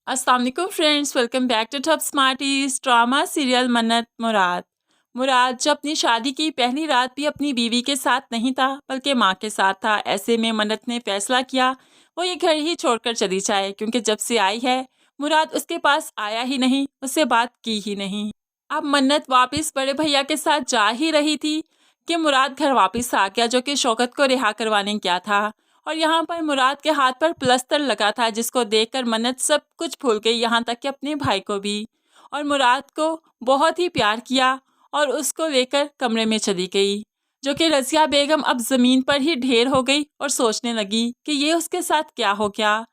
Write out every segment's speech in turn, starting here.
अस्सलाम वालेकुम friends, welcome back to Top Smarties. Drama serial Mannat Murad. मुराद जो अपनी शादी की पहली रात भी अपनी बीवी के साथ नहीं था बल्कि माँ के साथ था। ऐसे में मन्नत ने फैसला किया वो ये घर ही छोड़कर चली जाए, क्योंकि जब से आई है मुराद उसके पास आया ही नहीं, उससे बात की ही नहीं। अब मन्नत वापस बड़े भैया के साथ जा ही रही थी कि मुराद घर वापस आ गया, जो कि शौकत को रिहा करवाने गया था। और यहाँ पर मुराद के हाथ पर प्लस्तर लगा था, जिसको देखकर मन्नत सब कुछ भूल गई, यहाँ तक कि अपने भाई को भी। और मुराद को बहुत ही प्यार किया और उसको लेकर कमरे में चली गई, जो कि रज़िया बेगम अब ज़मीन पर ही ढेर हो गई और सोचने लगी कि ये उसके साथ क्या हो गया।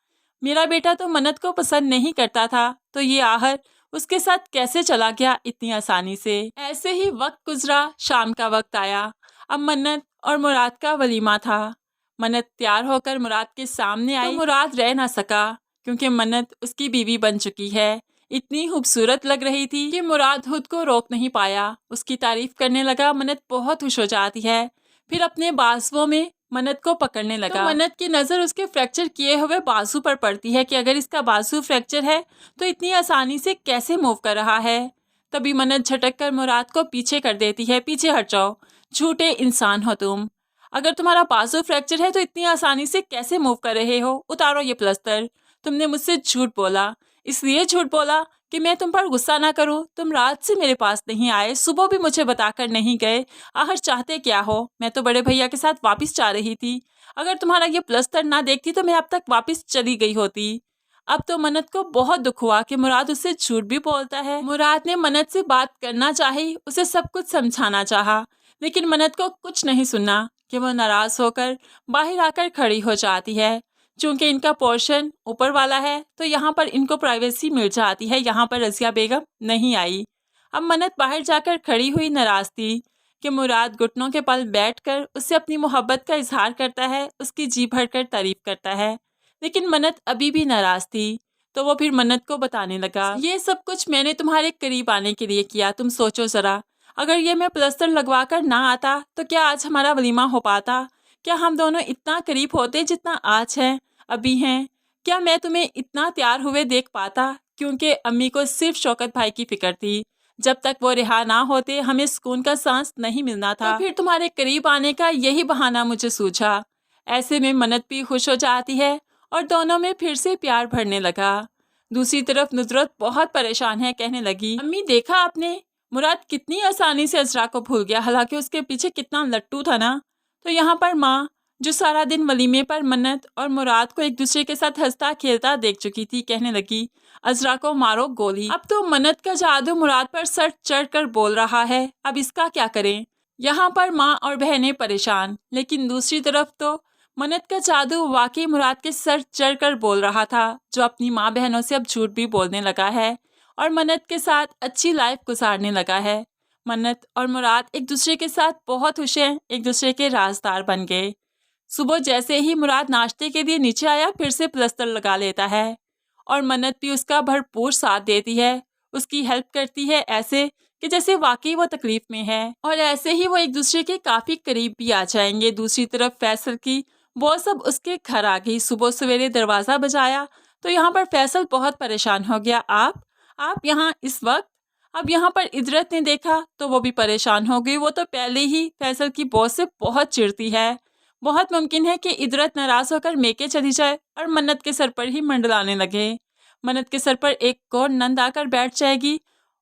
मेरा बेटा तो मन्नत को पसंद नहीं करता था, तो ये आहर उसके साथ कैसे चला गया इतनी आसानी से। ऐसे ही वक्त गुजरा, शाम का वक्त आया। अब मन्नत और मुराद का वलीमा था। मन्नत तैयार होकर मुराद के सामने आई तो मुराद रह ना सका, क्योंकि मन्नत उसकी बीवी बन चुकी है। इतनी खूबसूरत लग रही थी कि मुराद खुद को रोक नहीं पाया, उसकी तारीफ करने लगा। मन्नत बहुत खुश हो जाती है, फिर अपने बाजुओं में मन्नत को पकड़ने लगा। तो मन्नत की नज़र उसके फ्रैक्चर किए हुए बाजू पर पड़ती है कि अगर इसका बाजू फ्रैक्चर है तो इतनी आसानी से कैसे मूव कर रहा है। तभी मन्नत झटक कर मुराद को पीछे कर देती है, पीछे हट जाओ, झूठे इंसान हो तुम। अगर तुम्हारा बाजू फ्रैक्चर है तो इतनी आसानी से कैसे मूव कर रहे हो, उतारो ये प्लस्तर। तुमने मुझसे झूठ बोला, इसलिए झूठ बोला कि मैं तुम पर गुस्सा ना करूं। तुम रात से मेरे पास नहीं आए, सुबह भी मुझे बताकर नहीं गए। आखिर चाहते क्या हो? मैं तो बड़े भैया के साथ वापस जा रही थी। अगर तुम्हारा ये प्लस्तर ना देखती तो मैं अब तक वापस चली गई होती। अब तो मन्नत को बहुत दुख हुआ कि मुराद उससे झूठ भी बोलता है। मुराद ने मन्नत से बात करना चाही, उसे सब कुछ समझाना चाहा, लेकिन मन्नत को कुछ नहीं सुनना कि वो नाराज होकर बाहर आकर खड़ी हो जाती है। चूंकि इनका पोर्शन ऊपर वाला है तो यहाँ पर इनको प्राइवेसी मिल जाती है। यहाँ पर रज़िया बेगम नहीं आई। अब मन्नत बाहर जाकर खड़ी हुई नाराज थी कि मुराद घुटनों के पल बैठकर उससे अपनी मोहब्बत का इजहार करता है, उसकी जी भरकर तारीफ करता है। लेकिन मन्नत अभी भी नाराज थी, तो वो फिर मन्नत को बताने लगा, ये सब कुछ मैंने तुम्हारे करीब आने के लिए किया। तुम सोचो जरा, अगर ये मैं प्लस्तर लगवा कर ना आता तो क्या आज हमारा वलीमा हो पाता? क्या हम दोनों इतना करीब होते जितना आज हैं, अभी हैं? क्या मैं तुम्हें इतना तैयार हुए देख पाता? क्योंकि अम्मी को सिर्फ शौकत भाई की फिक्र थी। जब तक वो रिहा ना होते हमें सुकून का सांस नहीं मिलना था। तो फिर तुम्हारे करीब आने का यही बहाना मुझे सूझा। ऐसे में मन्नत भी खुश हो जाती है और दोनों में फिर से प्यार भरने लगा। दूसरी तरफ नुसरत बहुत परेशान है, कहने लगी, अम्मी देखा आपने, मुराद कितनी आसानी से अजरा को भूल गया, हालांकि उसके पीछे कितना लट्टू था ना। तो यहाँ पर माँ, जो सारा दिन वलीमे पर मन्नत और मुराद को एक दूसरे के साथ हंसता खेलता देख चुकी थी, कहने लगी, अजरा को मारो गोली। अब तो मन्नत का जादू मुराद पर सर चढ़ कर बोल रहा है, अब इसका क्या करें? यहाँ पर माँ और बहनें परेशान, लेकिन दूसरी तरफ तो मन्नत का जादू वाकई मुराद के सर चढ़ कर बोल रहा था, जो अपनी माँ बहनों से अब झूठ भी बोलने लगा है और मन्नत के साथ अच्छी लाइफ गुजारने लगा है। मन्नत और मुराद एक दूसरे के साथ बहुत खुश हैं, एक दूसरे के राजदार बन गए। सुबह जैसे ही मुराद नाश्ते के लिए नीचे आया, फिर से प्लस्तर लगा लेता है और मन्नत भी उसका भरपूर साथ देती है, उसकी हेल्प करती है, ऐसे कि जैसे वाकई वो तकलीफ में है। और ऐसे ही वो एक दूसरे के काफ़ी करीब भी आ जाएंगे। दूसरी तरफ फैसल की वो सब उसके घर आ गई। सुबह सवेरे दरवाज़ा बजाया तो यहाँ पर फैसल बहुत परेशान हो गया। आप यहाँ इस वक्त? अब यहाँ पर इजरत ने देखा तो वो भी परेशान हो गई। वो तो पहले ही फैसल की बॉस से बहुत चिढ़ती है। बहुत मुमकिन है कि इजरत नाराज होकर मेके चली जाए और मन्नत के सर पर ही मंडलाने लगे। मन्नत के सर पर एक और नंद आकर बैठ जाएगी,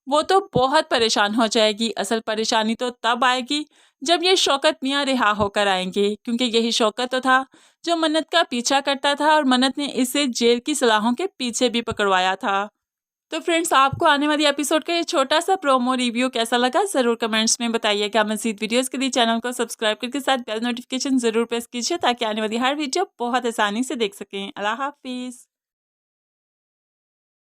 वो तो बहुत परेशान हो जाएगी। असल परेशानी तो तब आएगी जब ये शौकत मियाँ रिहा होकर आएंगे, क्योंकि यही शौकत तो था जो मन्नत का पीछा करता था और मन्नत ने इसे जेल की सलाहों के पीछे भी पकड़वाया था। तो फ्रेंड्स, आपको आने वाली एपिसोड का ये छोटा सा प्रोमो रिव्यू कैसा लगा ज़रूर कमेंट्स में बताइएगा। मज़ीद वीडियोस के लिए चैनल को सब्सक्राइब करके साथ बेल नोटिफिकेशन ज़रूर प्रेस कीजिए, ताकि आने वाली हर वीडियो बहुत आसानी से देख सकें। अल्लाह हाफिज़।